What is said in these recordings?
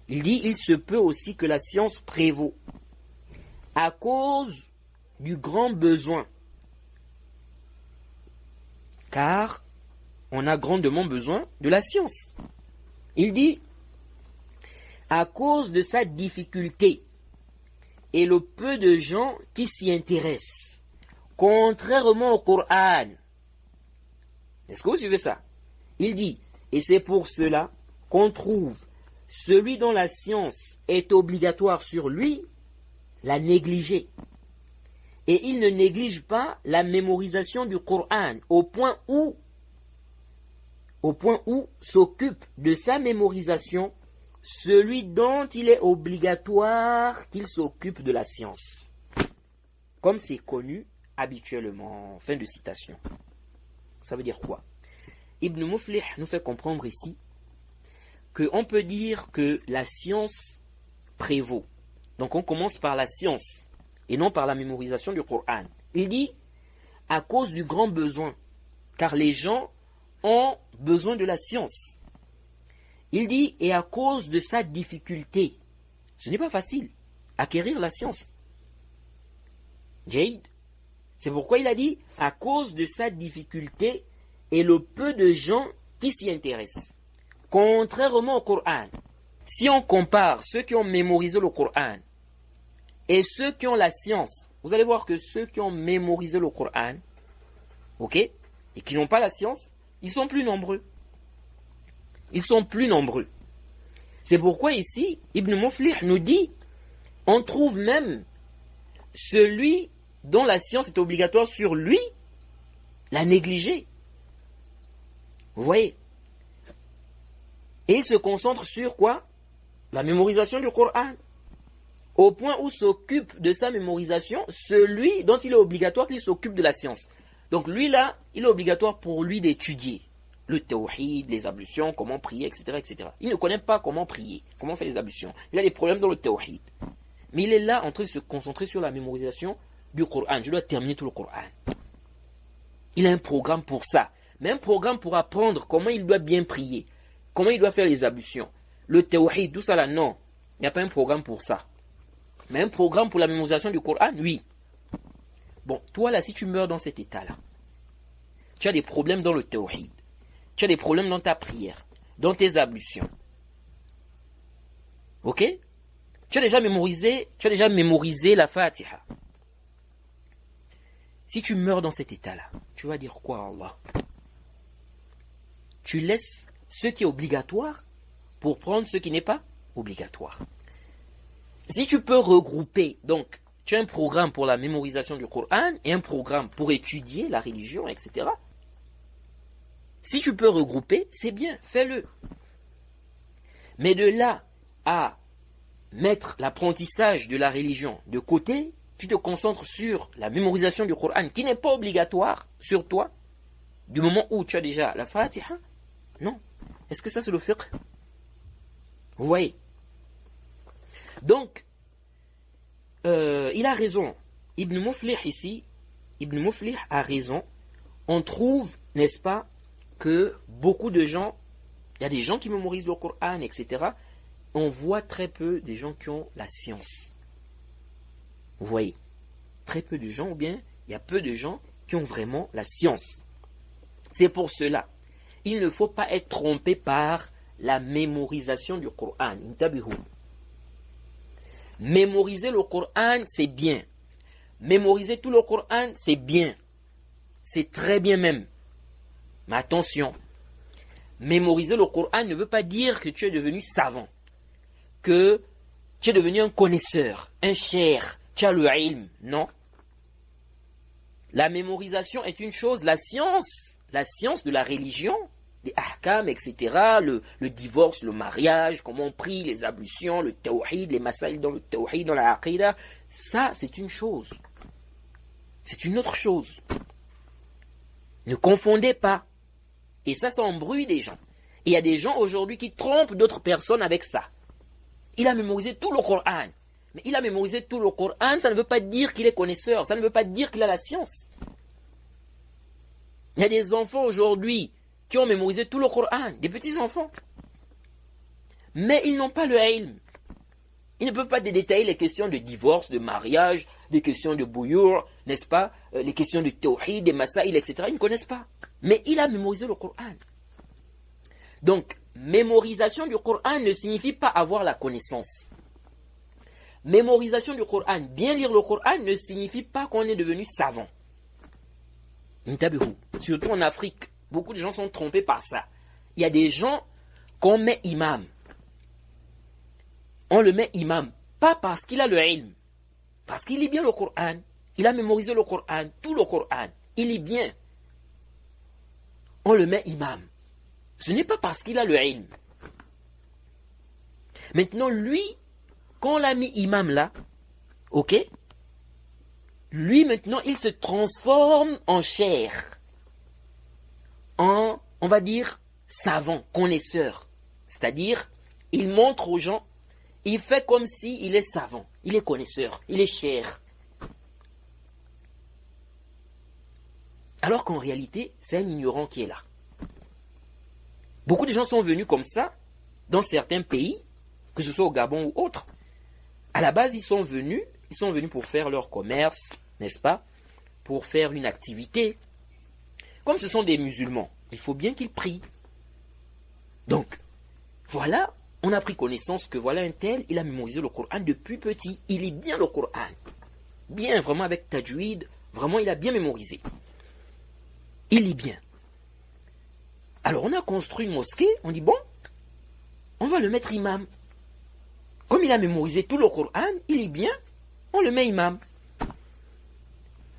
Il dit, il se peut aussi que la science prévaut à cause du grand besoin. Car on a grandement besoin de la science. Il dit, à cause de sa difficulté et le peu de gens qui s'y intéressent, contrairement au Coran. Est-ce que vous suivez ça? Il dit, et c'est pour cela qu'on trouve celui dont la science est obligatoire sur lui, la négliger. Et il ne néglige pas la mémorisation du Coran au point où s'occupe de sa mémorisation celui dont il est obligatoire qu'il s'occupe de la science. Comme c'est connu habituellement. Fin de citation. Ça veut dire quoi? Ibn Muflih nous fait comprendre ici qu'on peut dire que la science prévaut. Donc on commence par la science et non par la mémorisation du Coran. Il dit à cause du grand besoin, car les gens ont besoin de la science. Il dit et à cause de sa difficulté. Ce n'est pas facile, acquérir la science. Jade, c'est pourquoi il a dit à cause de sa difficulté et le peu de gens qui s'y intéressent. Contrairement au Coran, si on compare ceux qui ont mémorisé le Coran et ceux qui ont la science, vous allez voir que ceux qui ont mémorisé le Coran, ok, et qui n'ont pas la science, ils sont plus nombreux. Ils sont plus nombreux. C'est pourquoi ici, Ibn Muflih nous dit, on trouve même celui dont la science est obligatoire sur lui, la négliger. Vous voyez? Et il se concentre sur quoi? La mémorisation du Coran. Au point où s'occupe de sa mémorisation celui dont il est obligatoire qu'il s'occupe de la science. Donc lui là, il est obligatoire pour lui d'étudier le tawhid, les ablutions, comment prier, etc., etc. Il ne connaît pas comment prier, comment faire les ablutions. Il a des problèmes dans le tawhid. Mais il est là en train de se concentrer sur la mémorisation du Coran. Je dois terminer tout le Coran. Il a un programme pour ça. Mais un programme pour apprendre comment il doit bien prier, comment il doit faire les ablutions. Le tawhid, tout ça là, non. Il n'y a pas un programme pour ça. Mais un programme pour la mémorisation du Coran, oui. Bon, toi là, si tu meurs dans cet état-là, tu as des problèmes dans le tawhid. Tu as des problèmes dans ta prière, dans tes ablutions. Ok? Tu as déjà mémorisé la Fatiha. Si tu meurs dans cet état-là, tu vas dire quoi à Allah? Tu laisses ce qui est obligatoire pour prendre ce qui n'est pas obligatoire. Si tu peux regrouper, donc, tu as un programme pour la mémorisation du Coran et un programme pour étudier la religion, etc. Si tu peux regrouper, c'est bien, fais-le. Mais de là à mettre l'apprentissage de la religion de côté, tu te concentres sur la mémorisation du Coran qui n'est pas obligatoire sur toi, du moment où tu as déjà la Fatiha. Non. Est-ce que ça c'est le fiqh? Vous voyez? Donc, il a raison. Ibn Muflih ici, Ibn Muflih a raison. On trouve, n'est-ce pas, que beaucoup de gens, il y a des gens qui mémorisent le Coran, etc. On voit très peu des gens qui ont la science. Vous voyez? Très peu de gens, ou bien il y a peu de gens qui ont vraiment la science. C'est pour cela, il ne faut pas être trompé par la mémorisation du Coran. Intabihu. Mémoriser le Coran, c'est bien. Mémoriser tout le Coran, c'est bien. C'est très bien même. Mais attention, mémoriser le Coran ne veut pas dire que tu es devenu savant, que tu es devenu un connaisseur, un cher, tu as le ilm. Non. La mémorisation est une chose, la science de la religion, les ahkam, etc., le divorce, le mariage, comment on prie, les ablutions, le tawhid, les masail dans le tawhid, dans la aqidah, ça c'est une chose. C'est une autre chose. Ne confondez pas. Et ça embrouille des gens. Et il y a des gens aujourd'hui qui trompent d'autres personnes avec ça. Il a mémorisé tout le Coran. Mais il a mémorisé tout le Coran, ça ne veut pas dire qu'il est connaisseur, ça ne veut pas dire qu'il a la science. Il y a des enfants aujourd'hui qui ont mémorisé tout le Coran, des petits enfants. mais ils n'ont pas le ilm. Ils ne peuvent pas détailler les questions de divorce, de mariage, les questions de bouyour, n'est-ce pas, les questions de tawhid, des masaïl, etc. Ils ne connaissent pas. Mais il a mémorisé le Coran. Donc, mémorisation du Coran ne signifie pas avoir la connaissance. Mémorisation du Coran, bien lire le Coran, ne signifie pas qu'on est devenu savant. Surtout en Afrique, beaucoup de gens sont trompés par ça. Il y a des gens qu'on met imam. On le met imam, pas parce qu'il a le ilm, parce qu'il lit bien le Coran. Il a mémorisé le Coran, tout le Coran. Il lit bien. On le met imam. Ce n'est pas parce qu'il a le ilm. Maintenant, lui, quand on l'a mis imam là, ok, lui maintenant, il se transforme en chair, en, on va dire, savant, connaisseur. C'est-à-dire, il montre aux gens, il fait comme s'il est savant, il est connaisseur, il est chair. Alors qu'en réalité, c'est un ignorant qui est là. Beaucoup de gens sont venus comme ça, dans certains pays, que ce soit au Gabon ou autre. À la base, ils sont venus pour faire leur commerce, n'est-ce pas? Pour faire une activité. Comme ce sont des musulmans, il faut bien qu'ils prient. Donc, voilà, on a pris connaissance que voilà un tel, il a mémorisé le Coran depuis petit. Il lit bien le Coran. Bien, vraiment avec tajwid, vraiment il a bien mémorisé. Il lit bien. Alors on a construit une mosquée, on dit bon, on va le mettre imam. Comme il a mémorisé tout le Coran, il lit bien, on le met imam.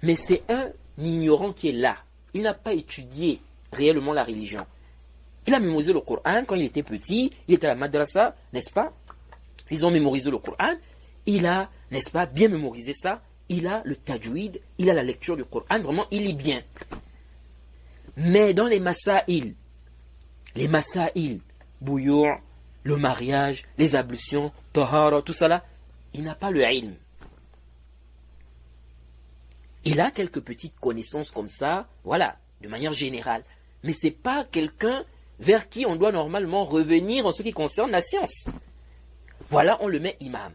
Mais c'est un ignorant qui est là. Il n'a pas étudié réellement la religion. Il a mémorisé le Coran quand il était petit, il était à la madrasa, n'est-ce pas? Ils ont mémorisé le Coran, il a, n'est-ce pas, bien mémorisé ça, il a le tajwid, il a la lecture du Coran, vraiment il lit bien. Mais dans les masaïl, bouyour, le mariage, les ablutions, tahara, tout ça là, il n'a pas le ilm. Il a quelques petites connaissances comme ça, voilà, de manière générale. Mais ce n'est pas quelqu'un vers qui on doit normalement revenir en ce qui concerne la science. Voilà, on le met imam.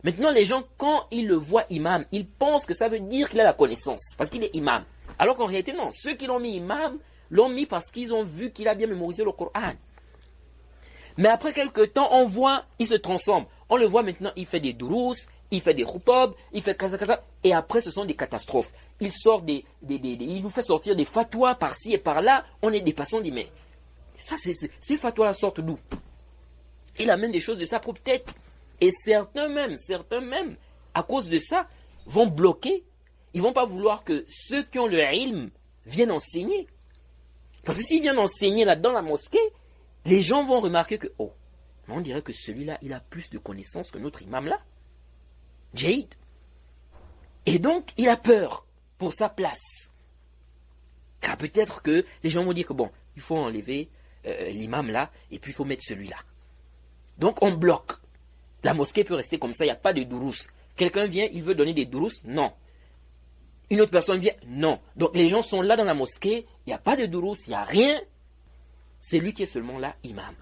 Maintenant, les gens, quand ils le voient imam, ils pensent que ça veut dire qu'il a la connaissance, parce qu'il est imam. Alors qu'en réalité, non. Ceux qui l'ont mis imam, l'ont mis parce qu'ils ont vu qu'il a bien mémorisé le Coran. Mais après quelques temps, on voit, il se transforme. On le voit maintenant, il fait des durous, il fait des khutab, il fait kaza, et après ce sont des catastrophes. Il sort il nous fait sortir des fatwas par-ci et par-là, on est dépassé, on dit mais ça ces fatwas-là sortent d'où? Il amène des choses de sa propre tête. Et certains même, à cause de ça, vont bloquer. Ils ne vont pas vouloir que ceux qui ont le ilm viennent enseigner. Parce que s'ils viennent enseigner là dans la mosquée, les gens vont remarquer que, oh, on dirait que celui-là, il a plus de connaissances que notre imam là. Jade. Et donc, il a peur pour sa place. Car peut-être que les gens vont dire que, bon, il faut enlever l'imam là, et puis il faut mettre celui-là. Donc, on bloque. La mosquée peut rester comme ça, il n'y a pas de dourous. Quelqu'un vient, il veut donner des dourous? Non. Une autre personne vient? Non. Donc les gens sont là dans la mosquée, il n'y a pas de dourous, il n'y a rien. C'est lui qui est seulement là, imam.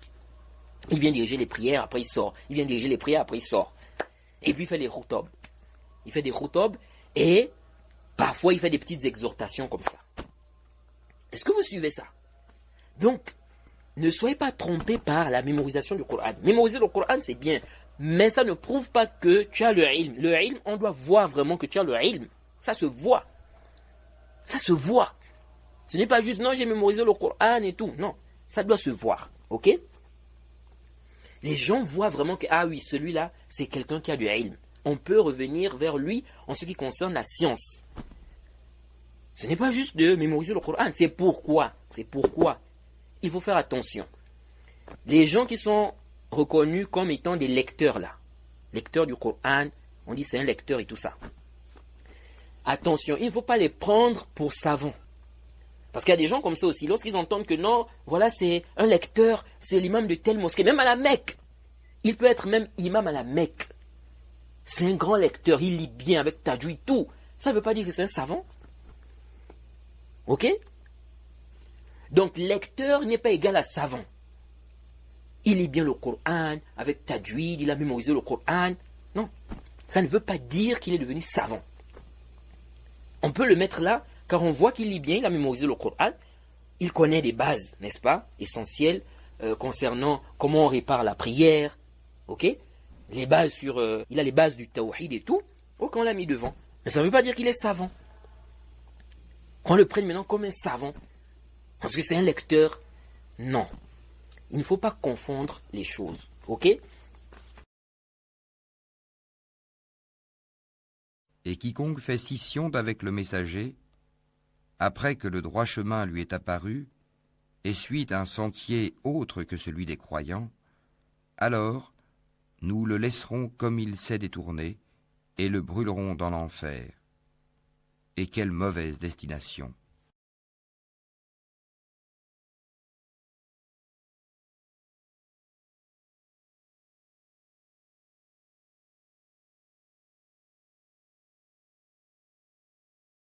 Il vient diriger les prières, après il sort. Il vient diriger les prières, après il sort. Et puis il fait des khutab. Il fait des khutab et parfois il fait des petites exhortations comme ça. Est-ce que vous suivez ça? Donc, ne soyez pas trompés par la mémorisation du Coran. Mémoriser le Coran, c'est bien. Mais ça ne prouve pas que tu as le ilm. Le ilm, on doit voir vraiment que tu as le ilm. Ça se voit. Ça se voit. Ce n'est pas juste, non, j'ai mémorisé le Coran et tout. Non, ça doit se voir. Ok? Les gens voient vraiment que, ah oui, celui-là, c'est quelqu'un qui a du ilm. On peut revenir vers lui en ce qui concerne la science. Ce n'est pas juste de mémoriser le Coran. C'est pourquoi. Il faut faire attention. Les gens qui sont reconnus comme étant des lecteurs là, lecteurs du Coran, on dit c'est un lecteur et tout ça. Attention, il ne faut pas les prendre pour savants. Parce qu'il y a des gens comme ça aussi, lorsqu'ils entendent que non, voilà c'est un lecteur, c'est l'imam de telle mosquée, même à la Mecque. Il peut être même imam à la Mecque. C'est un grand lecteur, il lit bien avec tajwid tout. Ça ne veut pas dire que c'est un savant. Ok? Donc lecteur n'est pas égal à savant. il lit bien le Coran, avec tajwid, il a mémorisé le Coran. Non, ça ne veut pas dire qu'il est devenu savant. On peut le mettre là, car on voit qu'il lit bien, il a mémorisé le Coran, il connaît des bases, n'est-ce pas, essentielles, concernant comment on répare la prière, ok, les bases il a les bases du tawhid et tout, ok, on l'a mis devant. Mais ça ne veut pas dire qu'il est savant. Qu'on le prenne maintenant comme un savant, parce que c'est un lecteur. Non, il ne faut pas confondre les choses, ok. Et quiconque fait scission d'avec le messager, après que le droit chemin lui est apparu, et suit un sentier autre que celui des croyants, alors nous le laisserons comme il s'est détourné, et le brûlerons dans l'enfer. Et quelle mauvaise destination!